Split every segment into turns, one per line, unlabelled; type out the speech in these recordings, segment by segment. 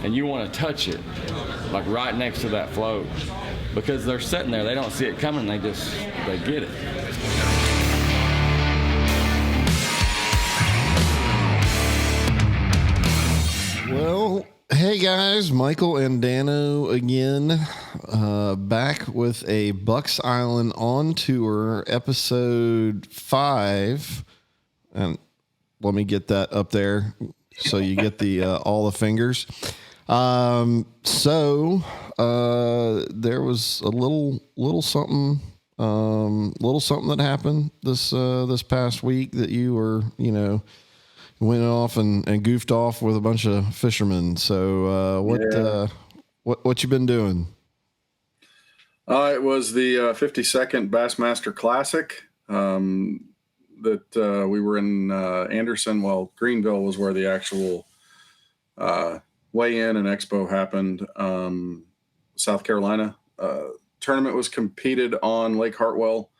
and you want to touch it, like right next to that float, because they're sitting there, they don't see it coming, they get it.
Well, hey guys, Michael and Dano again, back with a Bucks Island on tour, episode 5, and let me get that up there so you get the all the fingers. So there was a little something that happened this past week that you were, went off and goofed off with a bunch of fishermen. So what you been doing?
It was the 52nd Bassmaster Classic that we were in Anderson. Well, Greenville was where the actual weigh-in and expo happened. South Carolina. Tournament was competed on Lake Hartwell.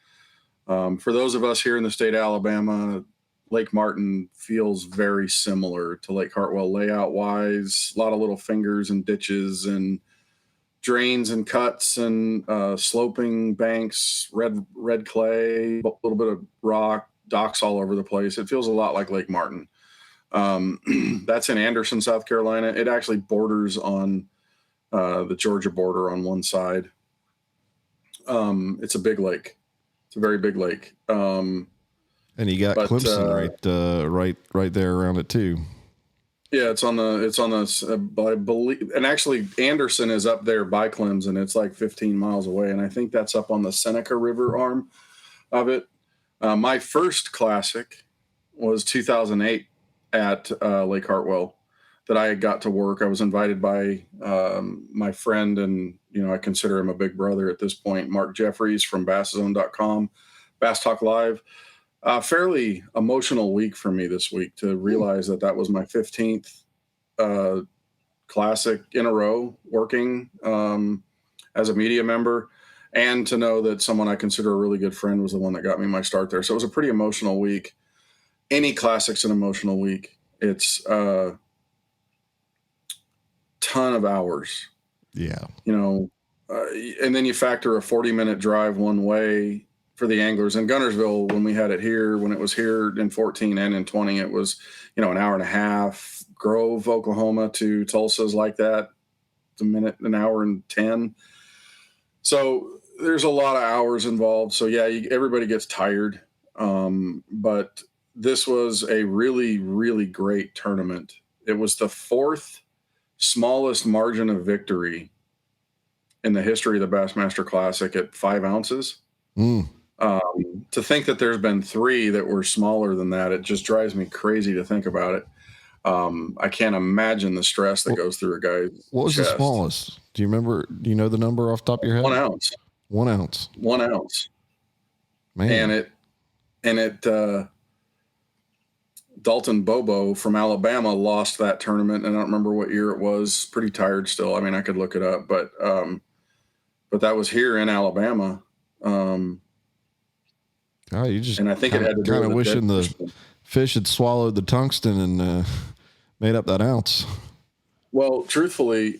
For those of us here in the state of Alabama, Lake Martin feels very similar to Lake Hartwell layout-wise. A lot of little fingers and ditches and drains and cuts and sloping banks, red clay, a little bit of rock, docks all over the place. It feels a lot like Lake Martin. That's in Anderson, South Carolina. It actually borders on the Georgia border on one side. It's a big lake. It's a very big lake.
And you got Clemson right there around it too.
Yeah, it's on the I believe, and actually Anderson is up there by Clemson. It's like 15 miles away, and I think that's up on the Seneca River arm of it. My first classic was 2008 at Lake Hartwell that I got to work. I was invited by my friend, and I consider him a big brother at this point, Mark Jeffries from BassZone.com, Bass Talk Live. Fairly emotional week for me this week to realize that was my 15th classic in a row working as a media member, and to know that someone I consider a really good friend was the one that got me my start there. So it was a pretty emotional week. Any classic's an emotional week. It's a ton of hours.
Yeah.
And then you factor a 40-minute drive one way for the anglers. In Guntersville, when we had it here, when it was here in 14 and in 20, it was, an hour and a half. Grove, Oklahoma to Tulsa's like that. It's an hour and 10. So there's a lot of hours involved. So yeah, everybody gets tired. But this was a really, really great tournament. It was the 4th smallest margin of victory in the history of the Bassmaster Classic at 5 ounces. To think that there's been 3 that were smaller than that, it just drives me crazy to think about it. I can't imagine the stress that goes through a guy's
What was
chest.
the smallest? Do you remember? Do you know the number off the top of your head?
1 ounce.
1 ounce.
1 ounce.
Man.
And it Dalton Bobo from Alabama lost that tournament. And I don't remember what year it was. Pretty tired still. I mean, I could look it up, but that was here in Alabama.
You just
and I think it had to do with
wishing the fish had swallowed the tungsten and made up that ounce.
Well, truthfully,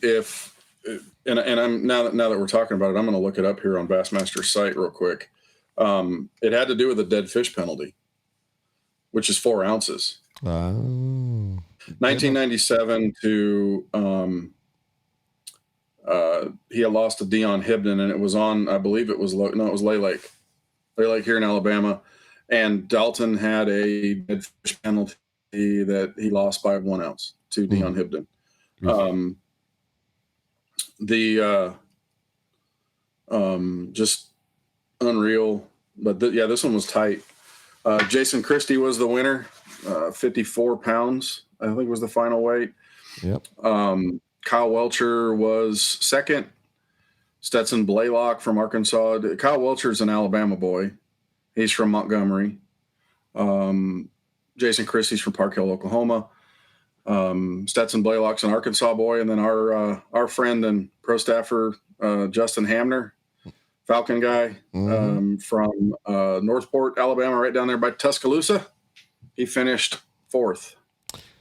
and I'm now that we're talking about it, I'm going to look it up here on Bassmaster's site real quick. It had to do with the dead fish penalty, which is 4 ounces. 1997 to he had lost to Dion Hibden, and it was on, I believe it was Lay Lake here in Alabama, and Dalton had a dead fish penalty that he lost by 1 ounce to Dion Hibden. Just unreal, but this one was tight. Jason Christie was the winner, 54 pounds, I think was the final weight.
Yep.
Kyle Welcher was second. Stetson Blaylock from Arkansas. Kyle Welcher's an Alabama boy. He's from Montgomery. Jason Christie's from Park Hill, Oklahoma. Stetson Blaylock's an Arkansas boy. And then our friend and pro staffer, Justin Hamner, Falcon guy, from Northport, Alabama, right down there by Tuscaloosa. He finished 4th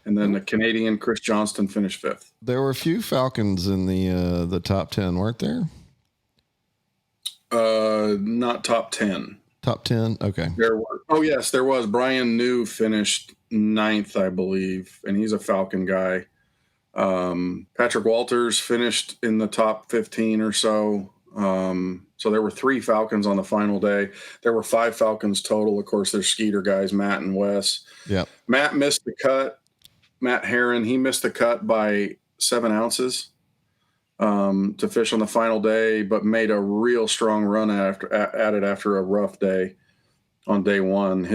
And then the Canadian Chris Johnston finished 5th.
There were a few Falcons in the top 10, weren't there?
Not top 10.
Top 10? Okay.
There were. Oh, yes, there was. Brian New finished 9th, I believe, and he's a Falcon guy. Patrick Walters finished in the top 15 or so. So there were 3 Falcons on the final day. There were 5 Falcons total. Of course, there's Skeeter guys, Matt and Wes.
Yeah.
Matt missed the cut. Matt Herron, he missed the cut by 7 ounces to fish on the final day, but made a real strong run at it after a rough day on day 1.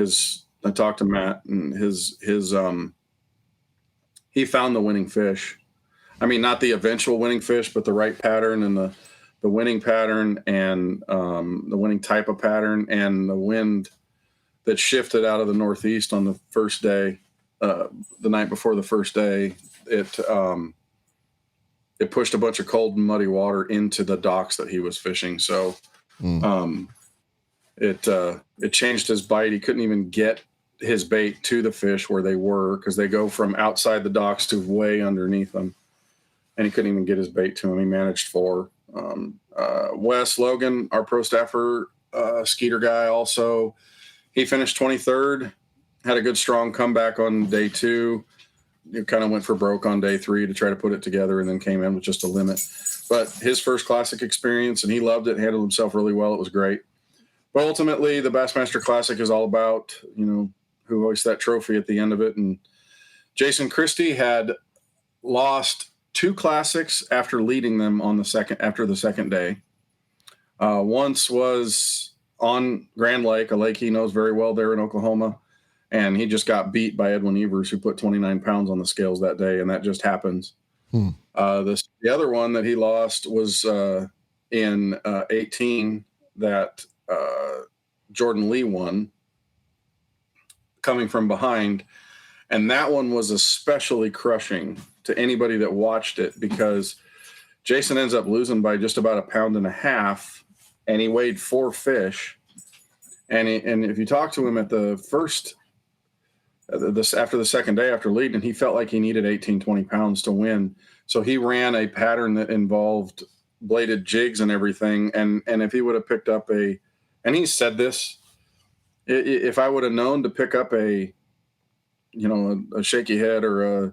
I talked to Matt, and he found the winning fish. I mean, not the eventual winning fish, but the right pattern and the winning pattern and the winning type of pattern, and the wind that shifted out of the northeast on the first day, the night before the first day. It pushed a bunch of cold and muddy water into the docks that he was fishing. So it changed his bite. He couldn't even get his bait to the fish where they were, because they go from outside the docks to way underneath them. And he couldn't even get his bait to him. He managed 4. Wes Logan, our pro staffer, Skeeter guy also, he finished 23rd, had a good strong comeback on day 2. It kind of went for broke on day 3 to try to put it together, and then came in with just a limit. But his first Classic experience, and he loved it, handled himself really well. It was great. But ultimately, the Bassmaster Classic is all about, who hoists that trophy at the end of it. And Jason Christie had lost 2 Classics after leading them after the second day. Once was on Grand Lake, a lake he knows very well there in Oklahoma. And he just got beat by Edwin Evers, who put 29 pounds on the scales that day, and that just happens. The other one that he lost was in 18 that Jordan Lee won, coming from behind. And that one was especially crushing to anybody that watched it, because Jason ends up losing by just about 1.5 pounds, and he weighed 4 fish. And if you talk to him at the first – after the second day after leading, he felt like he needed 18, 20 pounds to win. So he ran a pattern that involved bladed jigs and everything. And if he would have picked up and he said this, if I would have known to pick up a shaky head or a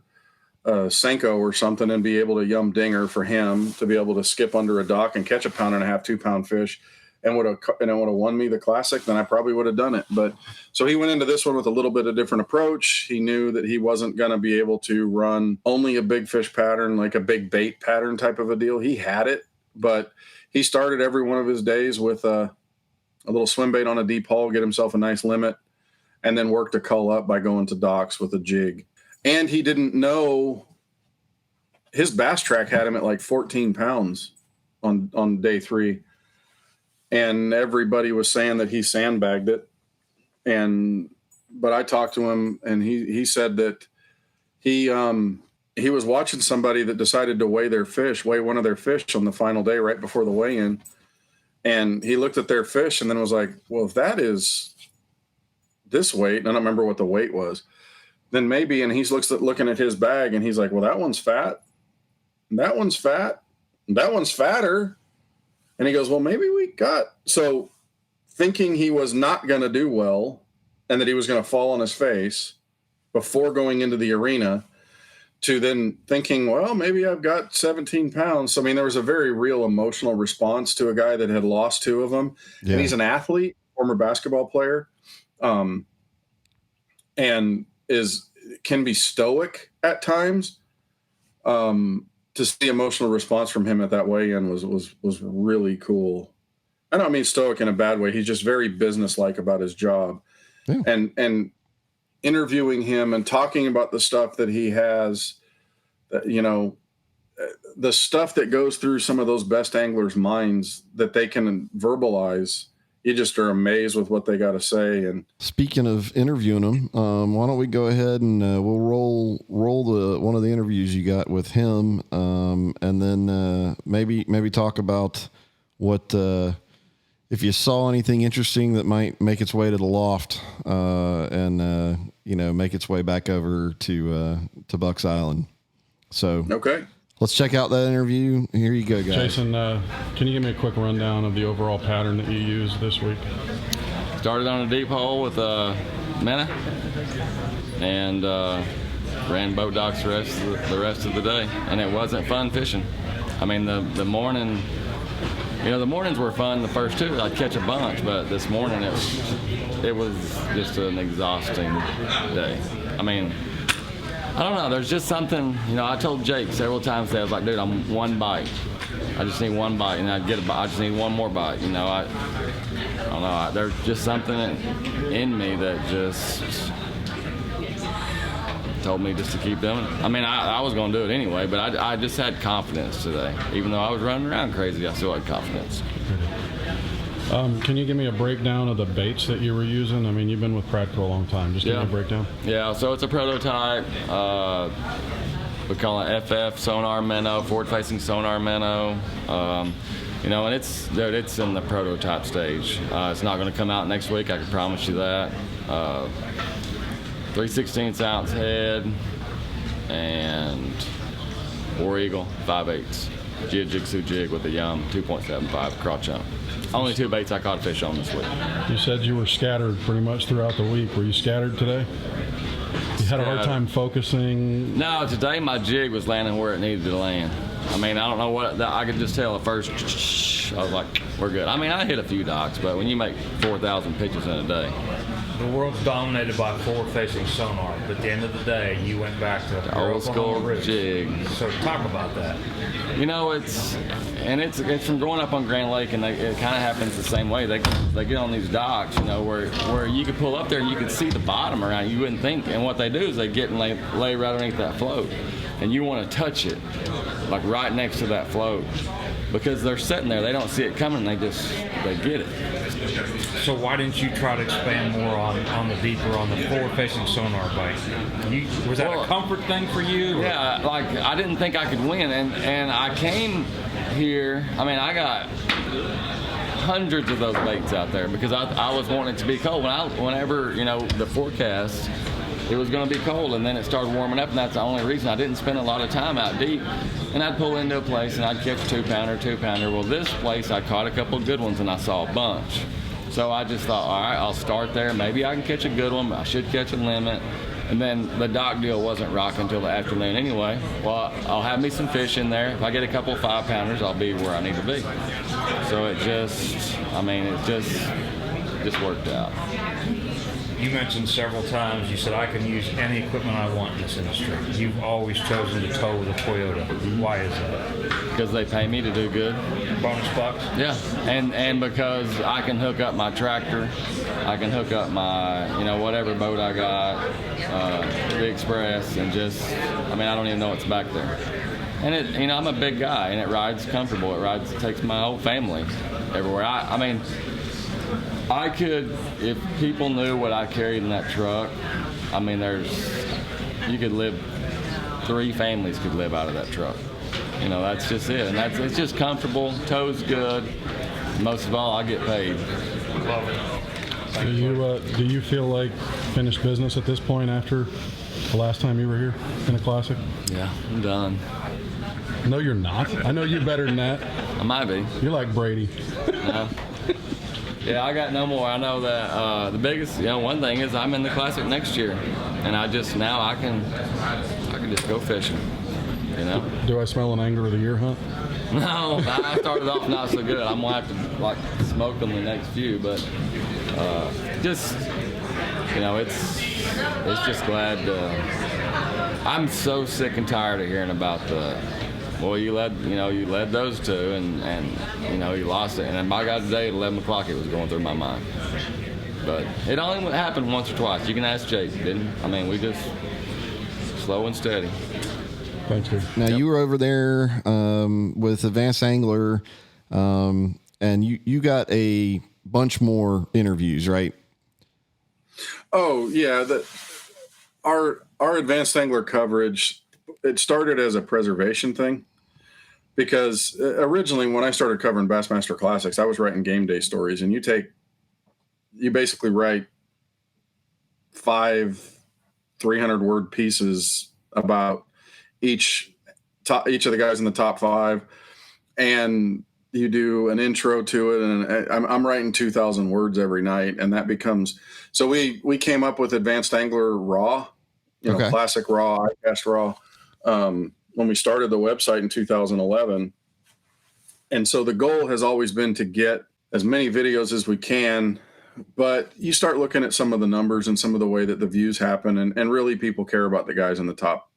Senko or something and be able to yum dinger for him to be able to skip under a dock and catch 1.5 pound, 2 pound fish, and it would have won me the Classic, then I probably would have done it. But so he went into this one with a little bit of different approach. He knew that he wasn't going to be able to run only a big fish pattern, like a big bait pattern type of a deal. He had it, but he started every one of his days with a little swim bait on a deep hole, get himself a nice limit, and then worked a cull up by going to docks with a jig. And he didn't know his bass track had him at like 14 pounds on day 3. And everybody was saying that he sandbagged it. But I talked to him, and he said that he was watching somebody that decided to weigh one of their fish on the final day right before the weigh-in. And he looked at their fish and then was like, well, if that is this weight, and I don't remember what the weight was, then maybe, and he's looking at his bag, and he's like, well, that one's fat. And that one's fat. And that one's fatter. And he goes, well, maybe so thinking he was not going to do well and that he was going to fall on his face before going into the arena, to then thinking, well, maybe I've got 17 pounds. So, I mean, there was a very real emotional response to a guy that had lost 2 of them. Yeah. And he's an athlete, former basketball player, and can be stoic at times. To see the emotional response from him at that weigh-in was really cool. I don't mean stoic in a bad way. He's just very businesslike about his job. Yeah. And interviewing him and talking about the stuff that he has, the stuff that goes through some of those best anglers' minds that they can verbalize. You just are amazed with what they got to say. And
speaking of interviewing him, why don't we go ahead and we'll roll one of the interviews you got with him, and then maybe talk about what if you saw anything interesting that might make its way to the loft, and make its way back over to Bucks Island. So
Okay.
let's check out that interview. Here you go, guys.
Jason, can you give me a quick rundown of the overall pattern that you used this week?
Started on a deep hole with a minnow and ran boat docks the rest of the day, and it wasn't fun fishing. I mean, the morning, the mornings were fun. The first two, I'd catch a bunch, but this morning it was just an exhausting day. I mean, I don't know. There's just something. I told Jake several times today. I was like, dude, I'm one bite. I just need one bite, and I'd get a bite. I just need one more bite. I don't know. There's just something in me that just told me just to keep doing it. I mean, I was going to do it anyway, but I just had confidence today. Even though I was running around crazy, I still had confidence.
Can you give me a breakdown of the baits that you were using? I mean, you've been with Pratt for a long time. Just give me a breakdown.
Yeah, so it's a prototype. We call it FF sonar minnow, forward-facing sonar minnow. And it's in the prototype stage. It's not going to come out next week, I can promise you that. 3/16 ounce head and War Eagle 5/8 jig jig with a Yum 2.75 crotch jump. Only 2 baits I caught a fish on this week.
You said you were scattered pretty much throughout the week. Were you scattered today? You had a hard time focusing?
No, today my jig was landing where it needed to land. I mean, I don't know what, I could just tell at first, I was like, we're good. I mean, I hit a few docks, but when you make 4,000 pitches in a day.
The world's dominated by forward-facing sonar, but at the end of the day, you went back to
the old school jig.
So talk about that.
It's from growing up on Grand Lake, and it kind of happens the same way. They get on these docks, where you could pull up there and you could see the bottom around. You wouldn't think, and what they do is they get and lay right underneath that float, and you want to touch it, like right next to that float, because they're sitting there. They don't see it coming. They get it.
So why didn't you try to expand more on the forward-facing sonar bite? Was that a comfort thing for you? Or?
Yeah, like I didn't think I could win, and I came here. I mean, I got hundreds of those baits out there because I was wanting it to be cold. Whenever the forecast, it was going to be cold, and then it started warming up, and that's the only reason I didn't spend a lot of time out deep. And I'd pull into a place and I'd catch a 2-pounder. Well, this place I caught a couple of good ones and I saw a bunch. So I just thought, all right, I'll start there. Maybe I can catch a good one. I should catch a limit. And then the dock deal wasn't rocking until the afternoon anyway. Well, I'll have me some fish in there. If I get a couple of 5-pounders, I'll be where I need to be. So it just worked out.
You mentioned several times, you said, I can use any equipment I want in this industry. You've always chosen to tow with a Toyota. Why is that?
Because they pay me to do good.
Bonus bucks?
Yeah, and because I can hook up my tractor, I can hook up my, whatever boat I got, the Express, and I don't even know what's back there. And I'm a big guy, and it rides comfortable. It takes my whole family everywhere. I could, if people knew what I carried in that truck, you could live, 3 families could live out of that truck. That's just it. And it's just comfortable, tow's good. Most of all, I get paid.
Love it.
Do you feel like finished business at this point after the last time you were here in a classic?
Yeah, I'm done.
No, you're not. I know you better than that.
I might be.
You're like Brady.
No. Yeah, I got no more. I know that the biggest, one thing is I'm in the classic next year, and I can just go fishing.
Do I smell an Angler of the Year hunt?
No, I started off not so good. I'm gonna have to smoke them the next few, but it's just glad. I'm so sick and tired of hearing about you led those 2, and you lost it. And by God, today at 11 o'clock, it was going through my mind. But it only happened once or twice. You can ask Jake, we just slow and steady.
Thanks, dude.
Now, you were over there with Advanced Angler, and you got a bunch more interviews, right?
Oh, yeah. Our Advanced Angler coverage, it started as a preservation thing. Because originally, when I started covering Bassmaster Classics, I was writing game day stories, and you basically write 5 300 word pieces about each of the guys in the top 5, and you do an intro to it, and I'm writing 2,000 words every night, and that becomes, so we came up with Advanced Angler Raw, classic raw, iCast raw, when we started the website in 2011. And so the goal has always been to get as many videos as we can, but you start looking at some of the numbers and some of the way that the views happen, and really people care about the guys in the top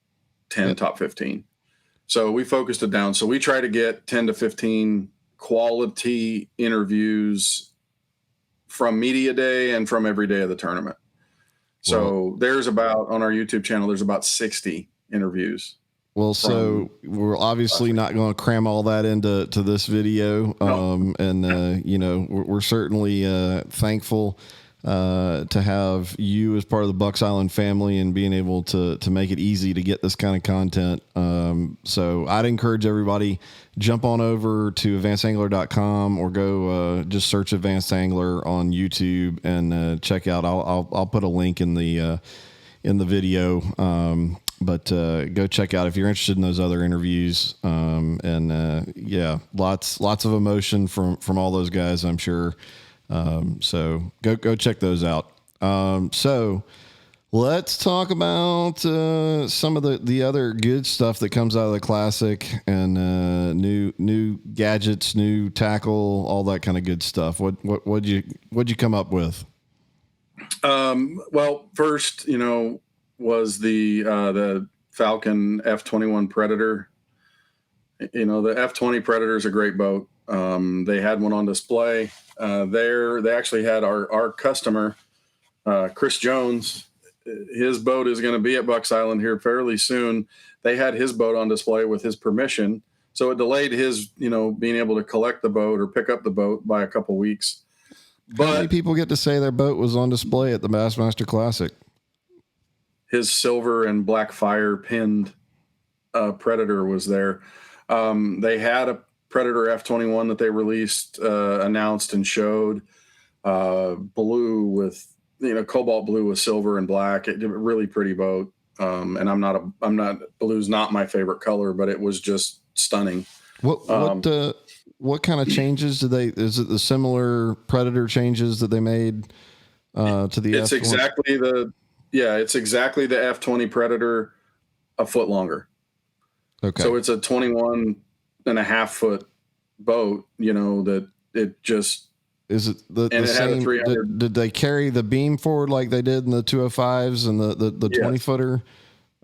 10, top 15. So we focused it down. So we try to get 10 to 15 quality interviews from media day and from every day of the tournament. So there's about, on our YouTube channel, there's about 60 interviews.
Well, so we're obviously not going to cram all that into this video. We're certainly thankful to have you as part of the Bucks Island family and being able to make it easy to get this kind of content. So I'd encourage everybody, jump on over to advancedangler.com or go just search Advanced Angler on YouTube and check out. I'll put a link in the video. But go check out if you're interested in those other interviews. Lots of emotion from all those guys, I'm sure. So go check those out. So let's talk about some of the other good stuff that comes out of the Classic, and new gadgets, new tackle, all that kind of good stuff. What'd you come up with?
Well, first, was the Falcon F21 Predator. The F20 Predator is a great boat. They had one on display there. They actually had our customer, Chris Jones. His boat is going to be at Bucks Island here fairly soon. They had his boat on display with his permission. So it delayed his, being able to collect the boat or pick up the boat by a couple weeks. But
how many people get to say their boat was on display at the Bassmaster Classic?
His silver and black fire pinned Predator was there. They had a Predator F21 that they released, announced and showed, blue with, cobalt blue with silver and black. It, a really pretty boat. And blue's not my favorite color, but it was just stunning.
What kind of changes is it the similar Predator changes that they made to the
It's
F20?
It's exactly the F20 Predator, a foot longer.
Okay.
So it's a 21 and a half foot boat, that it just,
is it the same? Did they carry the beam forward like they did in the 205s and the 20 footer?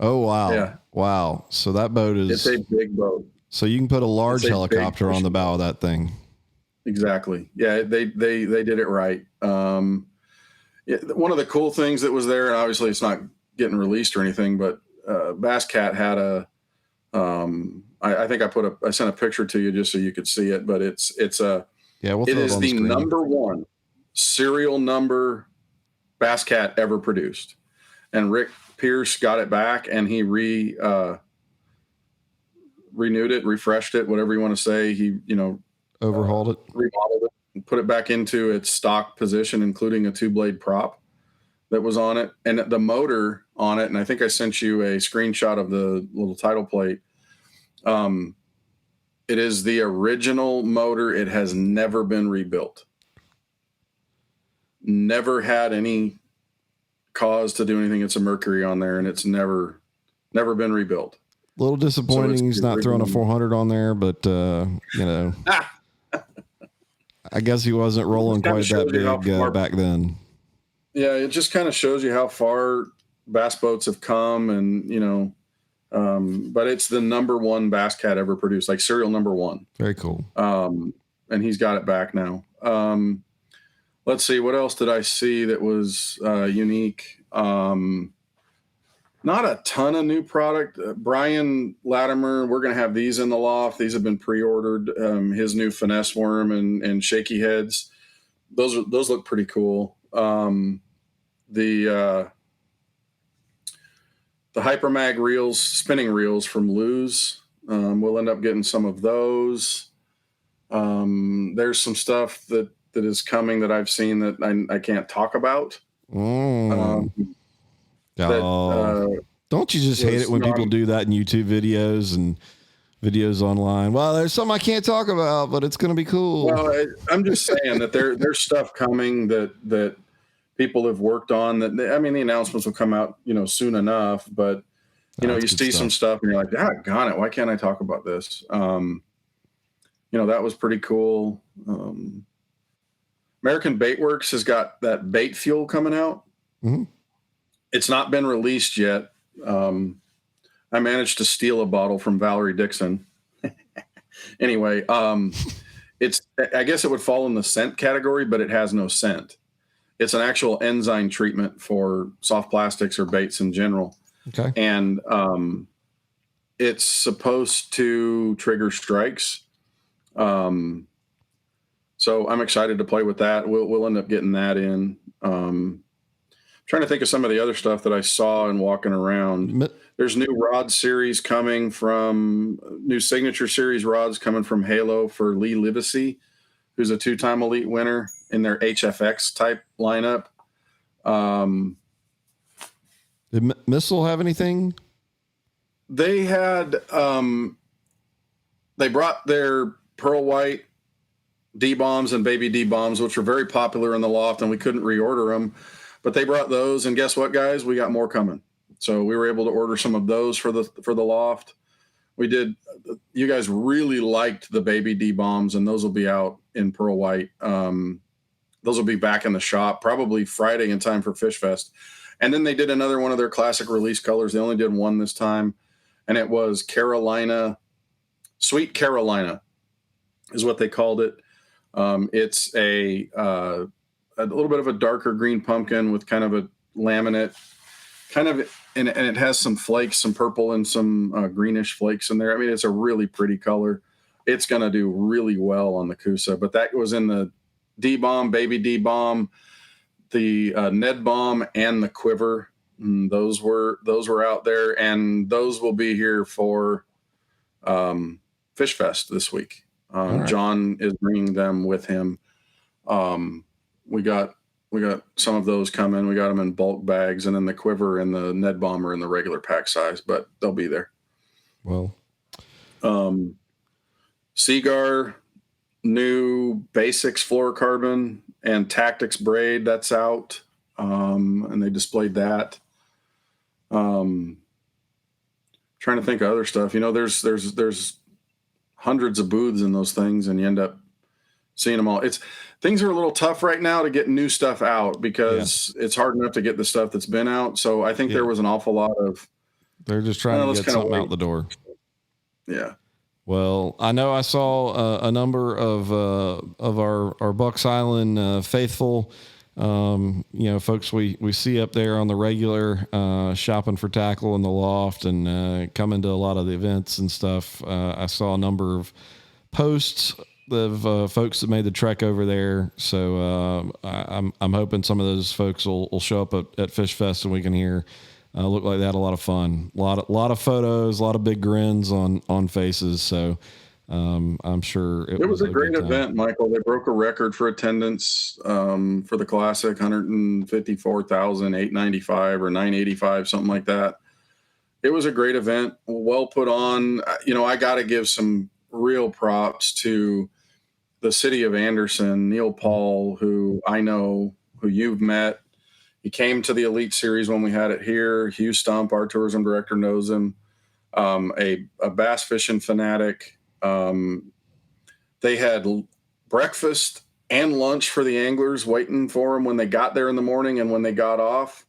Oh, wow. Yeah. Wow. So that boat
it's a big boat.
So you can put a large helicopter on the bow of that thing. Exactly.
Yeah. They did it right. One of the cool things that was there, and obviously it's not getting released or anything, but BassCat had I think I sent a picture to you just so you could see it, but it is the number one serial number BassCat ever produced. And Rick Pierce got it back, and he renewed it, refreshed it, whatever you want to say. He,
overhauled it,
remodeled it, and put it back into its stock position, including a 2-blade prop that was on it, and the motor on it. And I think I sent you a screenshot of the little title plate. It is the original motor. It has never been rebuilt. Never had any cause to do anything. It's a Mercury on there, and it's never been rebuilt.
A little disappointing he's not throwing a 400 on there, but I guess he wasn't rolling quite that big back then.
Yeah, it just kind of shows you how far bass boats have come, and but it's the number one BassCat ever produced, like serial number one.
Very cool.
And he's got it back now. Let's see, what else did I see that was unique? Not a ton of new product. Brian Latimer, we're going to have these in the loft. These have been pre-ordered. His new finesse worm and shaky heads. Those look pretty cool. The Hypermag reels, spinning reels from Luz. We'll end up getting some of those. There's some stuff that is coming that I've seen that I can't talk about.
Got Don't you just hate it when people do that in YouTube videos and videos online? Well, there's some I can't talk about, but it's going to be cool.
Well, I'm just saying that there's stuff coming that people have worked on. That the announcements will come out, soon enough. But you see some stuff, and you're like, "Doggone it! Why can't I talk about this?" That was pretty cool. American Baitworks has got that bait fuel coming out.
Mm-hmm.
It's not been released yet. I managed to steal a bottle from Valerie Dixon. Anyway, I guess it would fall in the scent category, but it has no scent. It's an actual enzyme treatment for soft plastics or baits in general.
Okay.
And it's supposed to trigger strikes. So I'm excited to play with that. We'll end up getting that in. Trying to think of some of the other stuff that I saw and walking around. There's new rod series coming from new signature series rods coming from Halo for Lee Livesey, who's a 2-time elite winner in their HFX type lineup.
Did Missile have anything?
They had, they brought their Pearl White D-bombs and baby D-bombs, which were very popular in the loft, and we couldn't reorder them. But they brought those, and guess what, guys? We got more coming. So we were able to order some of those for the loft. We did. You guys really liked the baby D-bombs, and those will be out in Pearl White. Those will be back in the shop probably Friday in time for Fish Fest. And then they did another one of their classic release colors. They only did one this time, and it was Carolina, Sweet Carolina is what they called it. It's a little bit of a darker green pumpkin with kind of a laminate, and it has some flakes, some purple and some greenish flakes in there. It's a really pretty color. It's going to do really well on the Coosa, but that was in the D-bomb, baby D-bomb, the Ned bomb, and the quiver. And those were out there, and those will be here for Fish Fest this week. Right. John is bringing them with him. We got some of those coming. We got them in bulk bags, and then the quiver and the Ned bomb are in the regular pack size, but they'll be there.
Well,
Seagar, new Basics fluorocarbon and Tactics braid, that's out. And they displayed that. Trying to think of other stuff. There's hundreds of booths in those things, and you end up seeing them all. Things are a little tough right now to get new stuff out because it's hard enough to get the stuff that's been out. So I think there was an awful lot of.
They're just trying to get something out the door.
Yeah.
Well, I know I saw a number of our Bucks Island faithful, folks we see up there on the regular, shopping for tackle in the loft and coming to a lot of the events and stuff. I saw a number of posts of folks that made the trek over there. So I'm hoping some of those folks will show up at Fish Fest and we can hear. Looked like they had a lot of fun, a lot of photos, a lot of big grins on faces. So I'm sure it was a great event,
Michael. They broke a record for attendance for the Classic, 154,895 or 985, something like that. It was a great event, well put on. I got to give some real props to the city of Anderson, Neil Paul, who I know, who you've met. He came to the Elite Series when we had it here. Hugh Stump, our tourism director, knows him. A bass fishing fanatic. They had breakfast and lunch for the anglers waiting for them when they got there in the morning and when they got off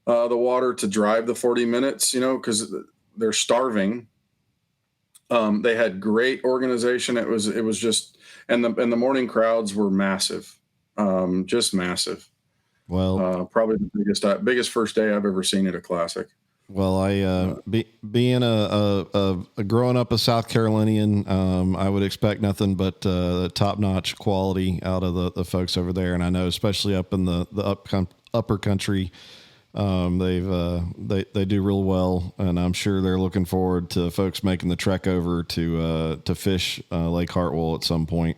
the water to drive the 40 minutes, because they're starving. They had great organization. It was just, and the morning crowds were massive, just massive.
Well,
probably the biggest first day I've ever seen at a Classic.
Well, being a growing up a South Carolinian, I would expect nothing but top-notch quality out of the folks over there, and I know especially up in the upper country, they do real well, and I'm sure they're looking forward to folks making the trek over to fish Lake Hartwell at some point.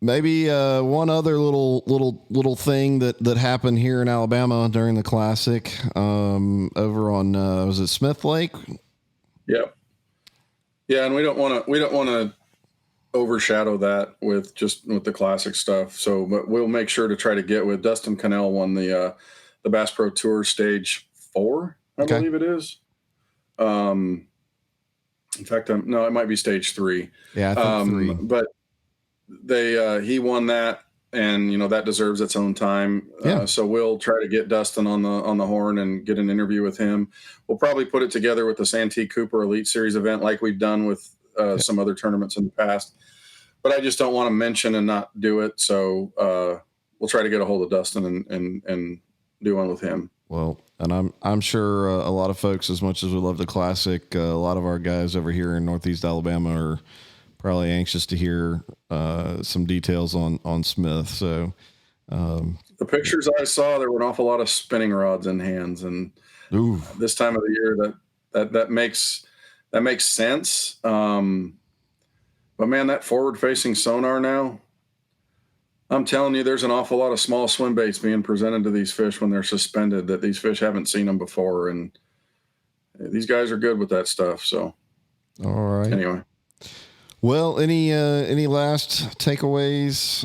Maybe one other little thing that happened here in Alabama during the Classic, over on was it Smith Lake?
Yep. Yeah, and we don't want to overshadow that with the Classic stuff. So, but we'll make sure to try to get with Dustin Cannell won the Bass Pro Tour Stage 4, I believe it is. In fact, no, it might be Stage 3.
Yeah, I think 3.
But he won that, and that deserves its own time.
Yeah.
So we'll try to get Dustin on the horn and get an interview with him. We'll probably put it together with the Santee Cooper Elite Series event, like we've done with some other tournaments in the past. But I just don't want to mention and not do it. So we'll try to get a hold of Dustin and do one with him.
Well, and I'm sure a lot of folks, as much as we love the Classic, a lot of our guys over here in Northeast Alabama are probably anxious to hear some details on Smith. So
the pictures I saw, there were an awful lot of spinning rods in hands, and this time of the year that makes sense. But man, that forward-facing sonar now, I'm telling you, there's an awful lot of small swim baits being presented to these fish when they're suspended that these fish haven't seen them before, and these guys are good with that stuff. So,
all right.
Anyway,
well, any last takeaways?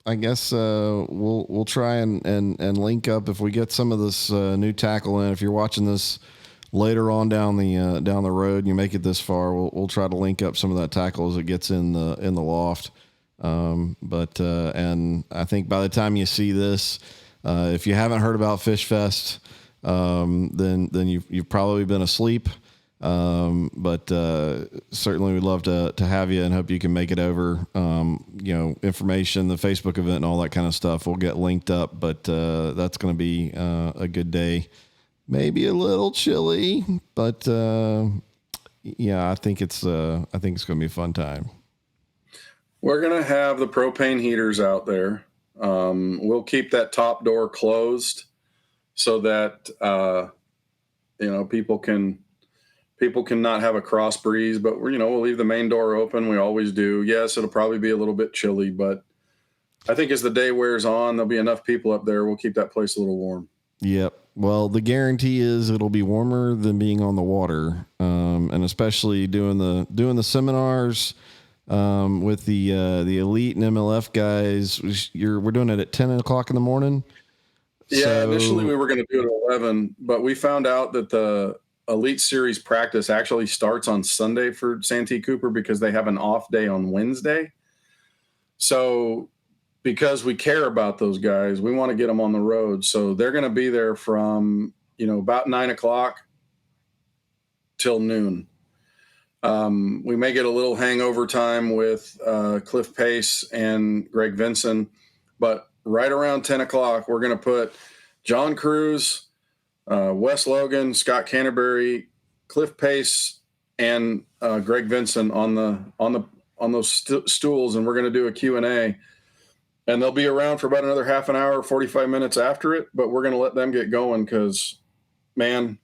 I guess we'll try and link up if we get some of this new tackle in. If you're watching this later on down the road and you make it this far, we'll try to link up some of that tackle as it gets in the loft. And I think by the time you see this, if you haven't heard about Fish Fest, then you've probably been asleep. But certainly we'd love to have you and hope you can make it over. Information, the Facebook event and all that kind of stuff will get linked up, but that's going to be a good day. Maybe a little chilly, but I think it's going to be a fun time.
We're going to have the propane heaters out there. We'll keep that top door closed so that people can not have a cross breeze, but we'll leave the main door open. We always do. Yes, it'll probably be a little bit chilly, but I think as the day wears on, there'll be enough people up there. We'll keep that place a little warm.
Yep. Well, the guarantee is it'll be warmer than being on the water, and especially doing the seminars with the elite and MLF guys. We're doing it at 10:00 in the morning.
Yeah,
so,
initially we were going to do it at 11, but we found out that the Elite Series practice actually starts on Sunday for Santee Cooper because they have an off day on Wednesday. So because we care about those guys, we want to get them on the road. So they're going to be there from, about 9:00 till noon. We may get a little hangover time with Cliff Pace and Greg Vinson, but right around 10:00, we're going to put John Cruz, Wes Logan, Scott Canterbury, Cliff Pace, and Greg Vinson on those stools, and we're going to do a Q&A. And they'll be around for about another half an hour, 45 minutes after it, but we're going to let them get going because, man,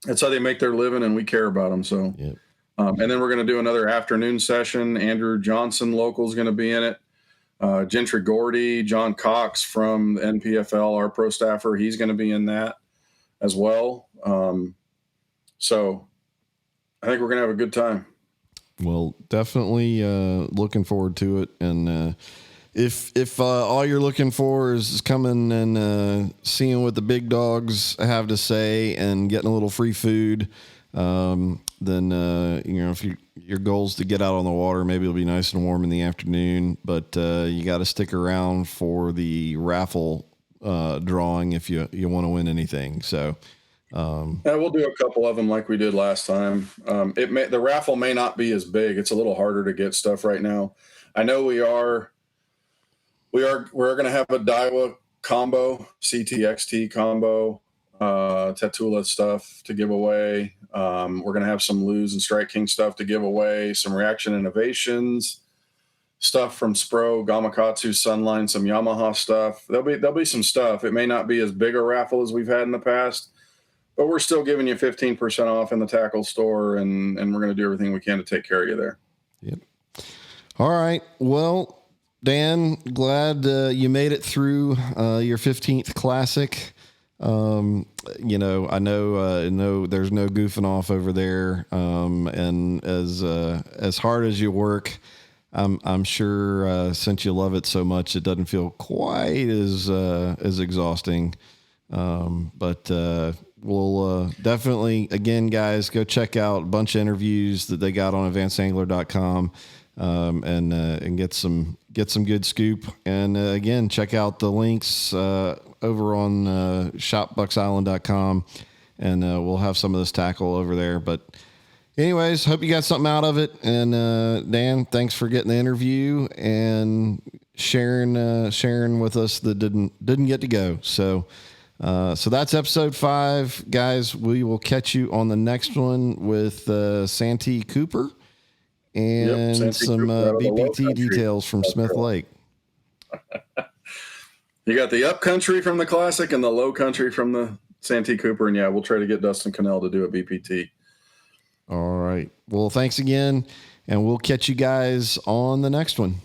that's how they make their living, and we care about them. So,
yep.
And then we're going to do another afternoon session. Andrew Johnson, local, is going to be in it. Gentry Gordy, John Cox from the NPFL, our pro staffer, he's going to be in that as well. So I think we're going to have a good time.
Well, definitely looking forward to it. And if all you're looking for is coming and seeing what the big dogs have to say and getting a little free food, then if your goal is to get out on the water, maybe it'll be nice and warm in the afternoon. But you got to stick around for the raffle drawing if you want to win anything. So.
Yeah, we'll do a couple of them like we did last time. The raffle may not be as big. It's a little harder to get stuff right now. I know we're going to have a Daiwa combo, CTXT combo, Tatula stuff to give away. We're going to have some Luz and Strike King stuff to give away, some Reaction Innovations stuff from Spro, Gamakatsu, Sunline, some Yamaha stuff. There'll be some stuff. It may not be as big a raffle as we've had in the past, but we're still giving you 15% off in the tackle store, and we're going to do everything we can to take care of you there.
Yep. All right. Well, Dan, glad you made it through your 15th classic. You know, I know there's no goofing off over there. And as hard as you work, I'm sure since you love it so much, it doesn't feel quite as exhausting. But we'll definitely, again, guys, go check out a bunch of interviews that they got on advancedangler.com. And get some good scoop. And again, check out the links over on shopbucksisland.com, and we'll have some of this tackle over there. But anyways, hope you got something out of it. And Dan, thanks for getting the interview and sharing with us that didn't get to go. So that's episode 5, guys. We will catch you on the next one with Santee Cooper. And some BPT details from Smith Lake.
You got the up country from the Classic and the low country from the Santee Cooper. And, yeah, we'll try to get Dustin Cannell to do a BPT.
All right. Well, thanks again, and we'll catch you guys on the next one.